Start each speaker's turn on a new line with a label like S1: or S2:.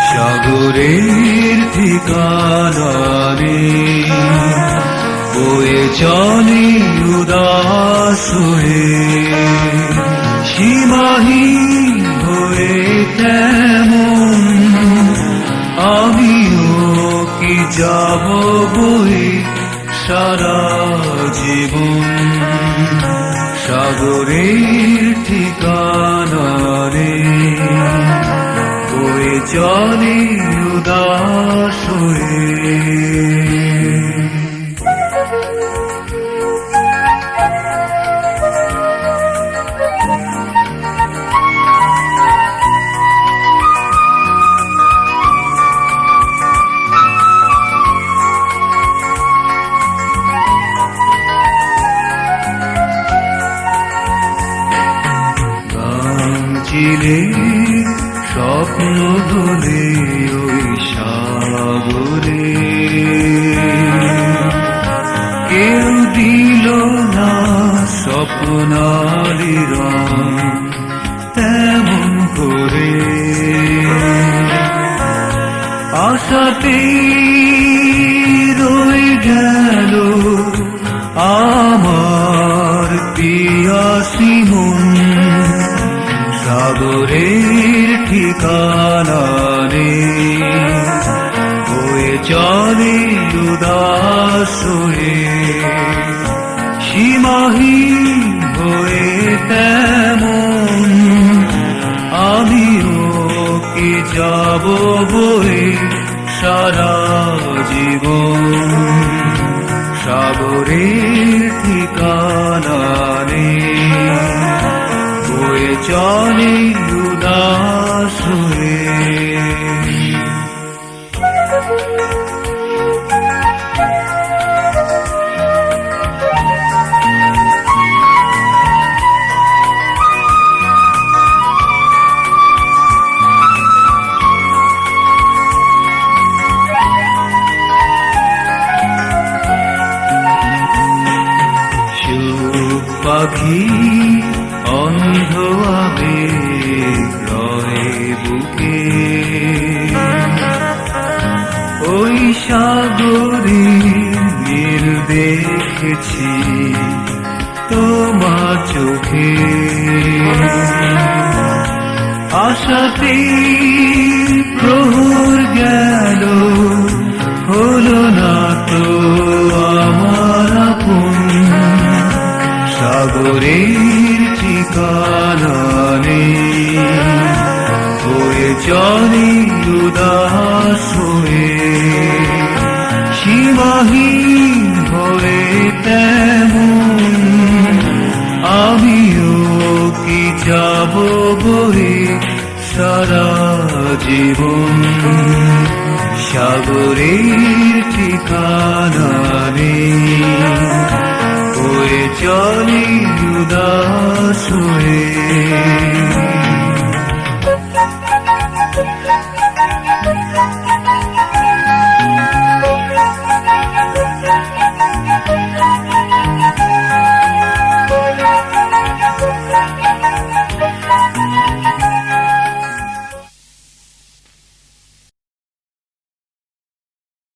S1: সাগরের ঠিকানা নেই, বয়ে চলে উদাস হয়ে, সীমাহীন হয়ে তেমন আমিও কি যাব বয়ে সারা জীবন। সাগরের ঠিকানা নেই, বয়ে চলে উদাস হয়ে। চিরে স্বপ্ন ধরে ওই সাগরে কেউ দিল না স্বপ্নালি রং তেমন করে, আশাতে রয়ে গেল আমার পিয়াসী মন। সাগরের ঠিকানা নেই, বয়ে চলে উদাস হয়ে, সীমাহীন হয়ে তেমন আমিও কি যাব বয়ে সারা জীবন। সাগরের ঠিকানা নেই, বয়ে চলে উদাস হয়ে। সুখ পাখি অন্ধ আবেগ রয়ে বুকে, ওই সাগরে নীল দেখেছি তোমার চোখে, আশাতে প্রহর গেল হলো না তো আমার আপন। সাগরের ঠিকানা নেই, বয়ে চলে উদাস হয়ে, সীমাহীন হয়ে তেমন আমিও কি যাব বয়ে সারা জীবন। সাগরের ঠিকানা নেই, বয়ে চলে উদাস হয়ে।